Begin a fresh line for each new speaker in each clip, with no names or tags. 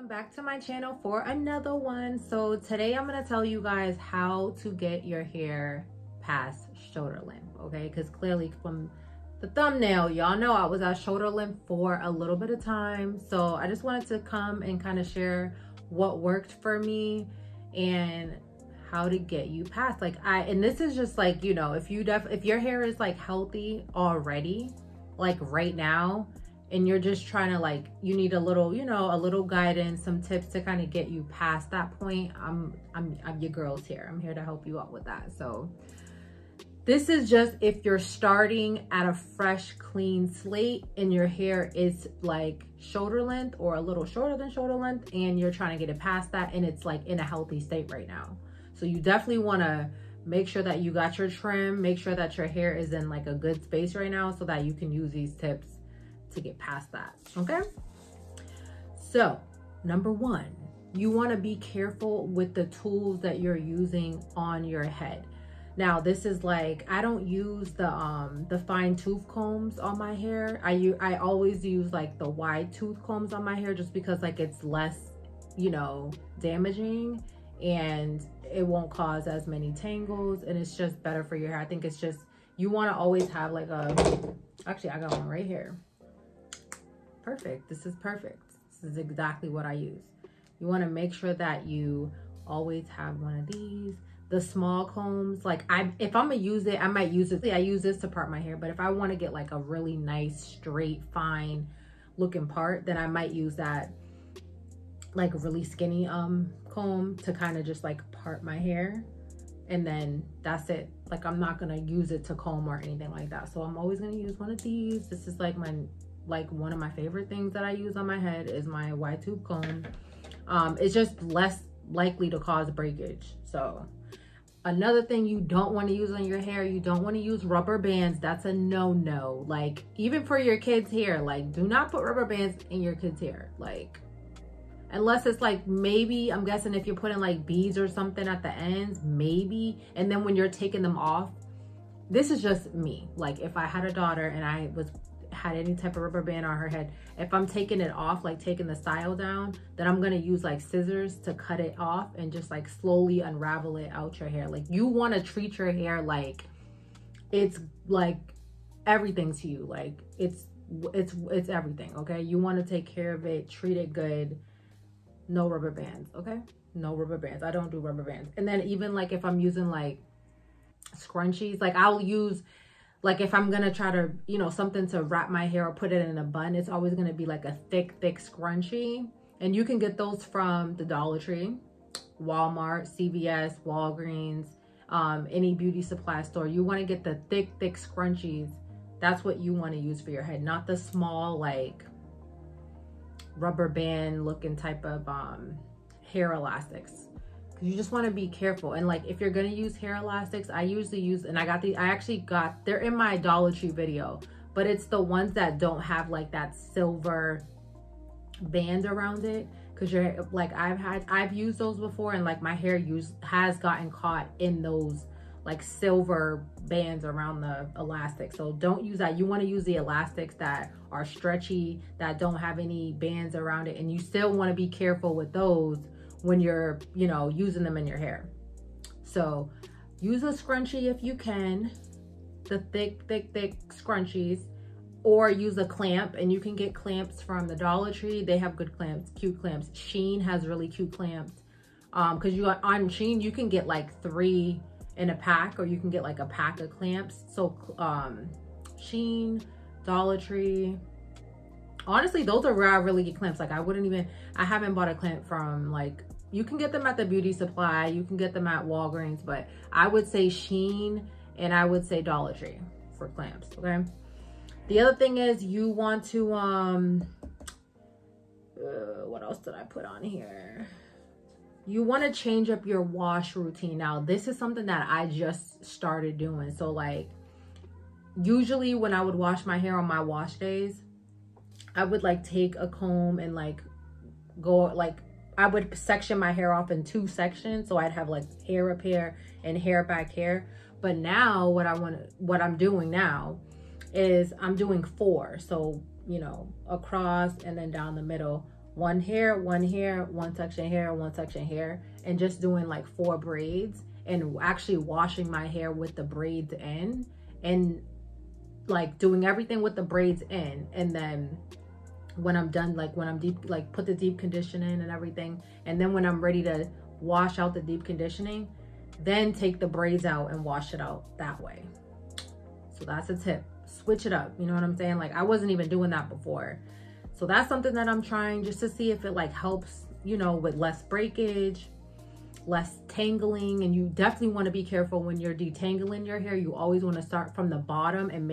Welcome back to my channel for another one. So today I'm going to tell you guys how to get your hair past shoulder length, okay? Because clearly from the thumbnail, y'all know I was at shoulder length for a little bit of time. So I just wanted to come and kind of share what worked for me and how to get you past. And this is just like, you know, if your hair is like healthy already, like right now, and you're just trying to like, you need a little, you know, a little guidance, some tips to kind of get you past that point. I'm your girl's here. I'm here to help you out with that. So this is just if you're starting at a fresh, clean slate and your hair is like shoulder length or a little shorter than shoulder length, and you're trying to get it past that, and it's like in a healthy state right now. So you definitely want to make sure that you got your trim, make sure that your hair is in like a good space right now so that you can use these tips to get past that, okay? So number one, you want to be careful with the tools that you're using on your head. Now this is like, I don't use the fine tooth combs on my hair. I always use like the wide tooth combs on my hair just because like it's less, you know, damaging and it won't cause as many tangles, and it's just better for your hair. I think it's just, you want to always have like actually I got one right here. Perfect. This is perfect. This is exactly what I use. You want to make sure that you always have one of these. The small combs, like if I'm gonna use it, I might use it. I use this to part my hair, but if I want to get like a really nice, straight, fine looking part, then I might use that like really skinny comb to kind of just like part my hair, and then that's it. Like I'm not gonna use it to comb or anything like that. So I'm always gonna use one of these. This is like one of my favorite things that I use on my head is my wide tooth comb. It's just less likely to cause breakage. So another thing you don't want to use on your hair, you don't want to use rubber bands. That's a no-no. Like even for your kids' hair, like do not put rubber bands in your kids' hair. Like unless it's like, maybe I'm guessing if you're putting like beads or something at the ends, maybe. And then when you're taking them off, this is just me. Like if I had a daughter and I had any type of rubber band on her head, if I'm taking it off, like taking the style down, then I'm gonna use like scissors to cut it off and just like slowly unravel it out your hair. Like you want to treat your hair like it's like everything to you. Like it's everything, okay? You want to take care of it, treat it good. No rubber bands, okay? No rubber bands. I don't do rubber bands. And then even like if I'm using like scrunchies, like I'll use, like if I'm gonna try to, you know, something to wrap my hair or put it in a bun, it's always gonna be like a thick scrunchie. And you can get those from the Dollar Tree, Walmart, CVS, Walgreens, any beauty supply store. You wanna get the thick scrunchies. That's what you wanna use for your head, not the small like rubber band looking type of hair elastics. You just want to be careful. And like if you're going to use hair elastics, I usually use, and they're in my Dollar Tree video, but it's the ones that don't have like that silver band around it, because you're like, I've used those before, and like my hair has gotten caught in those like silver bands around the elastic. So don't use that. You want to use the elastics that are stretchy, that don't have any bands around it, and you still want to be careful with those when you're, you know, using them in your hair. So use a scrunchie if you can, the thick scrunchies, or use a clamp. And you can get clamps from the Dollar Tree. They have good clamps, cute clamps. Shein has really cute clamps. Because on Shein you can get like 3 in a pack, or you can get like a pack of clamps. So Shein, Dollar Tree, honestly those are where I really get clamps. Like I haven't bought a clamp from, like, you can get them at the beauty supply, you can get them at Walgreens, but I would say Shein and I would say Dollar Tree for clamps, okay? The other thing is you want to what else did I put on here? You want to change up your wash routine. Now this is something that I just started doing. So like usually when I would wash my hair on my wash days, I would like take a comb and like go, like I would section my hair off in 2 sections. So I'd have like hair up here and hair back here. But now what I'm doing now is I'm doing 4. So, you know, across and then down the middle one hair, one section here, one section here, and just doing like 4 braids and actually washing my hair with the braids in, and like doing everything with the braids in. And then when I'm done, like when I'm deep, like put the deep condition in and everything, and then when I'm ready to wash out the deep conditioning, then take the braids out and wash it out that way. So that's a tip. Switch it up, you know what I'm saying? Like I wasn't even doing that before. So that's something that I'm trying just to see if it like helps, you know, with less breakage, less tangling. And you definitely want to be careful when you're detangling your hair. You always want to start from the bottom and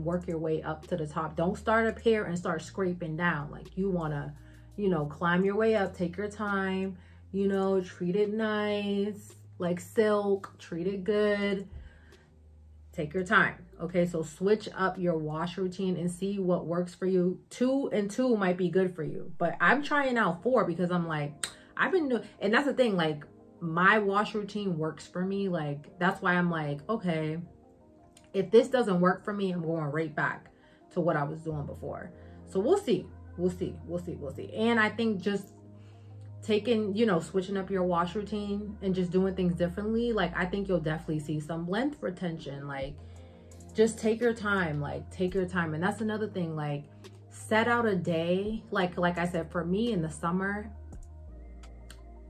work your way up to the top. Don't start up here and start scraping down. Like you want to, you know, climb your way up, take your time, you know, treat it nice, like silk, treat it good, take your time. Okay, so switch up your wash routine and see what works for you. 2 and 2 might be good for you, but I'm trying out 4 because I'm like, I've been doing, and that's the thing, like my wash routine works for me. Like that's why I'm like, okay, if this doesn't work for me, I'm going right back to what I was doing before. So we'll see. And I think just taking, you know, switching up your wash routine and just doing things differently, like I think you'll definitely see some length retention. Like just take your time, and that's another thing. Like set out a day, like I said, for me in the summer,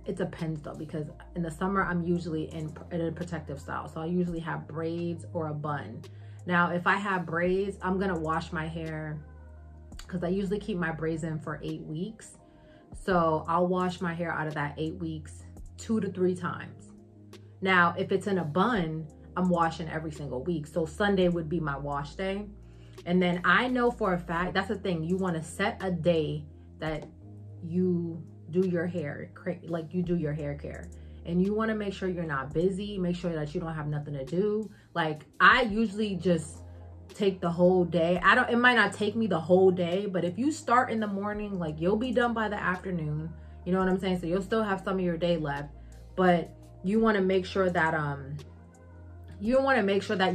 it depends though, because in the summer I'm usually in a protective style, so I usually have braids or a bun. Now if I have braids, I'm gonna wash my hair because I usually keep my braids in for 8 weeks. So I'll wash my hair out of that 8 weeks 2 to 3 times. Now if it's in a bun, I'm washing every single week, so Sunday would be my wash day. And then I know for a fact, that's the thing, you want to set a day that you do your hair, like you do your hair care, and you want to make sure you're not busy, make sure that you don't have nothing to do. Like I usually just take the whole day. It might not take me the whole day, but if you start in the morning, like you'll be done by the afternoon, you know what I'm saying? So you'll still have some of your day left, but you want to make sure that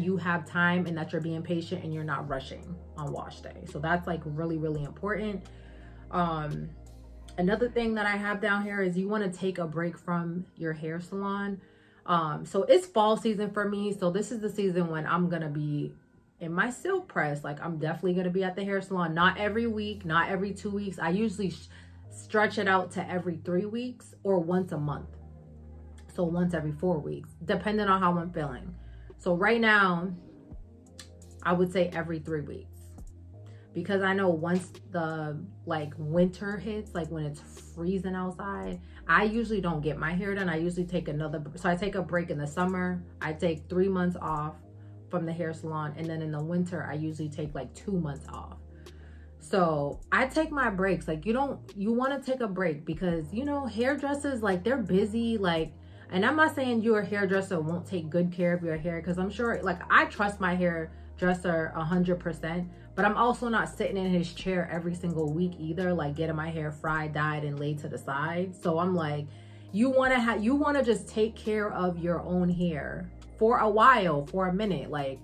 you have time and that you're being patient and you're not rushing on wash day. So that's like really, really important. Another thing that I have down here is you want to take a break from your hair salon. So it's fall season for me. So this is the season when I'm going to be in my silk press. Like I'm definitely going to be at the hair salon, not every week, not every 2 weeks. I usually stretch it out to every 3 weeks or once a month. So once every 4 weeks, depending on how I'm feeling. So right now, I would say every 3 weeks. Because I know once the like winter hits, like when it's freezing outside, I usually don't get my hair done. I usually take so I take a break in the summer. I take 3 months off from the hair salon. And then in the winter, I usually take like 2 months off. So I take my breaks. Like you want to take a break because, you know, hairdressers, like they're busy, like, and I'm not saying your hairdresser won't take good care of your hair, because I'm sure, like I trust my hairdresser 100%, but I'm also not sitting in his chair every single week either, like getting my hair fried, dyed, and laid to the side. So I'm like, you want to just take care of your own hair for a while, for a minute. Like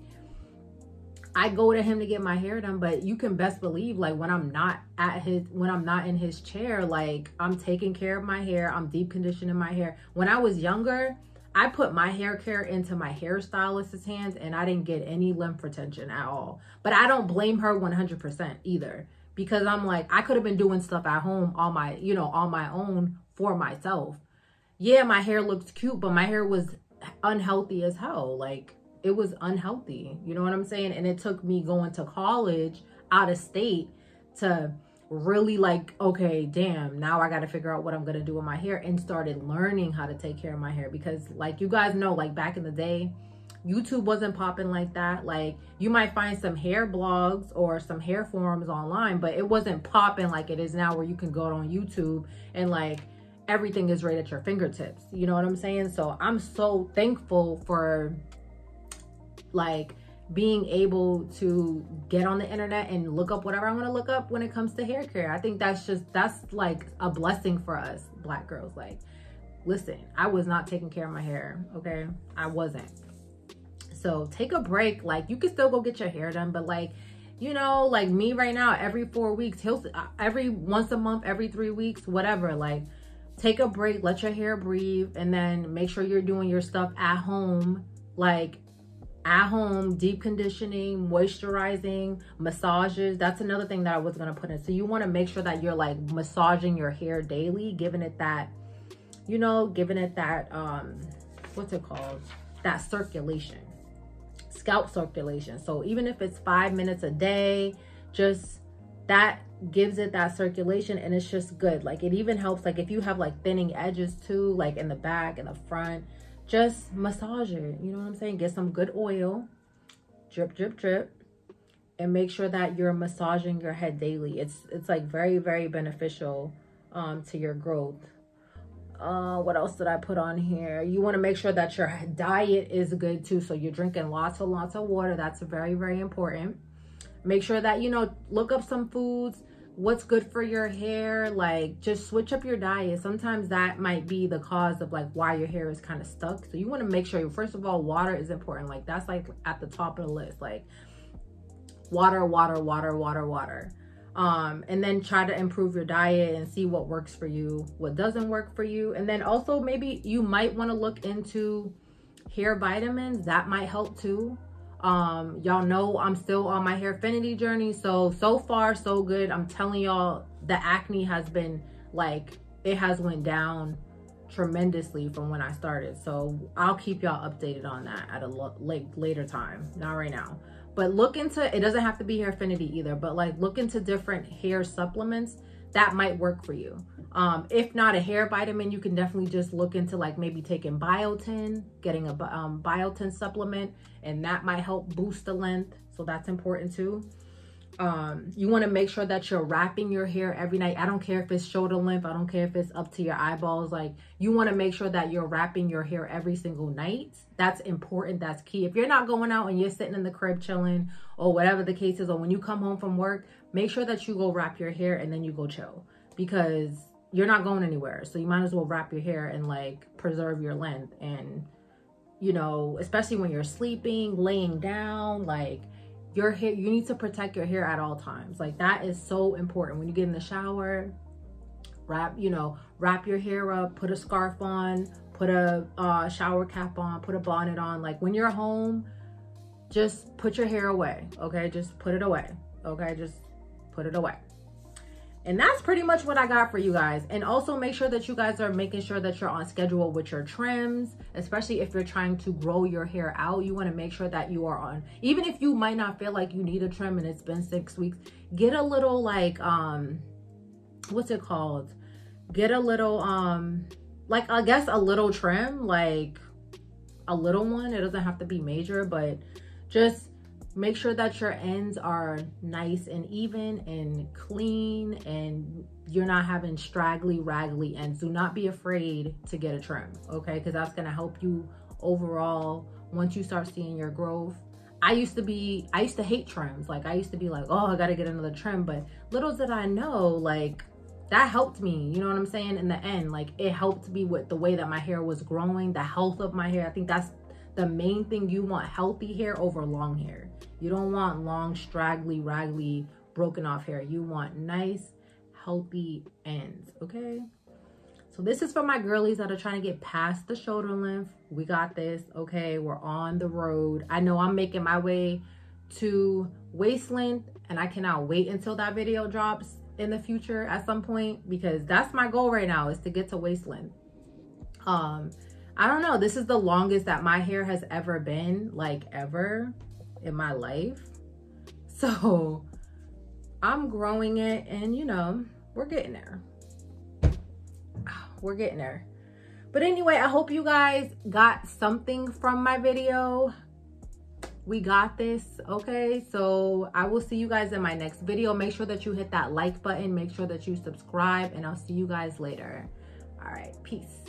I go to him to get my hair done, but you can best believe, like when I'm not in his chair, like I'm taking care of my hair, I'm deep conditioning my hair. When I was younger, I put my hair care into my hairstylist's hands and I didn't get any lymph retention at all. But I don't blame her 100% either, because I'm like, I could have been doing stuff at home on my own for myself. Yeah, my hair looked cute, but my hair was unhealthy as hell. Like it was unhealthy, you know what I'm saying? And it took me going to college out of state to really like, okay, damn, now I got to figure out what I'm going to do with my hair, and started learning how to take care of my hair. Because like you guys know, like back in the day, YouTube wasn't popping like that. Like you might find some hair blogs or some hair forums online, but it wasn't popping like it is now, where you can go on YouTube and like everything is right at your fingertips. You know what I'm saying? So I'm so thankful for like being able to get on the internet and look up whatever I want to look up when it comes to hair care. I think that's like a blessing for us Black girls. Like, listen, I was not taking care of my hair, okay? I wasn't. So take a break. Like, you can still go get your hair done, but like, you know, like me right now, every 4 weeks, every once a month, every 3 weeks, whatever, like take a break, let your hair breathe, and then make sure you're doing your stuff at home, like at home, deep conditioning, moisturizing, massages. That's another thing that I was gonna put in. So you wanna make sure that you're like massaging your hair daily, giving it that, you know, giving it that, what's it called? That circulation, scalp circulation. So even if it's 5 minutes a day, just that gives it that circulation, and it's just good. Like it even helps, like if you have like thinning edges too, like in the back and the front, just massage it, you know what I'm saying? Get some good oil, drip, drip, drip, and make sure that you're massaging your head daily. It's like very, very beneficial to your growth. What else did I put on here? You want to make sure that your diet is good too. So you're drinking lots of water. That's very, very important. Make sure that, you know, look up some foods, what's good for your hair. Like just switch up your diet. Sometimes that might be the cause of like why your hair is kind of stuck. So you want to make sure, first of all, water is important. Like that's like at the top of the list, like water, water, water, water, water. And then try to improve your diet and see what works for you, what doesn't work for you. And then also maybe you might want to look into hair vitamins. That might help too. Y'all know I'm still on my hair affinity journey. So far so good. I'm telling y'all, the acne has been like, it has went down tremendously from when I started. So I'll keep y'all updated on that at a later time, not right now. But look into, it doesn't have to be hair affinity either, but like look into different hair supplements that might work for you. If not a hair vitamin, you can definitely just look into like maybe taking biotin, getting a biotin supplement, and that might help boost the length. So that's important too. You want to make sure that you're wrapping your hair every night. I don't care if it's shoulder length. I don't care if it's up to your eyeballs. Like you want to make sure that you're wrapping your hair every single night. That's important. That's key. If you're not going out and you're sitting in the crib chilling or whatever the case is, or when you come home from work, make sure that you go wrap your hair and then you go chill, because you're not going anywhere. So you might as well wrap your hair and like preserve your length. And, you know, especially when you're sleeping, laying down, like your hair, you need to protect your hair at all times. Like that is so important. When you get in the shower, wrap your hair up, put a scarf on, put a shower cap on, put a bonnet on. Like when you're home, just put your hair away. Okay. Just put it away. Okay. Just put it away. And that's pretty much what I got for you guys. And also make sure that you guys are making sure that you're on schedule with your trims, especially if you're trying to grow your hair out. You want to make sure that you are on, even if you might not feel like you need a trim and it's been 6 weeks, get a little like, what's it called? Get a little, like, I guess a little trim, like a little one. It doesn't have to be major, but just make sure that your ends are nice and even and clean, and you're not having straggly, raggedy ends. Do not be afraid to get a trim, okay? Because that's going to help you overall once you start seeing your growth. I used to hate trims. Like I used to be like, oh, I got to get another trim. But little did I know, like that helped me, you know what I'm saying? In the end, like it helped me with the way that my hair was growing, the health of my hair. I think that's the main thing. You want healthy hair over long hair. You don't want long, straggly, raggedy, broken off hair. You want nice, healthy ends, okay? So this is for my girlies that are trying to get past the shoulder length. We got this, okay? We're on the road. I know I'm making my way to waist length, and I cannot wait until that video drops in the future at some point, because that's my goal right now, is to get to waist length. I don't know. This is the longest that my hair has ever been, like ever in my life. So I'm growing it, and you know, we're getting there. We're getting there. But anyway, I hope you guys got something from my video. We got this, okay? So I will see you guys in my next video. Make sure that you hit that like button. Make sure that you subscribe, and I'll see you guys later. All right, peace.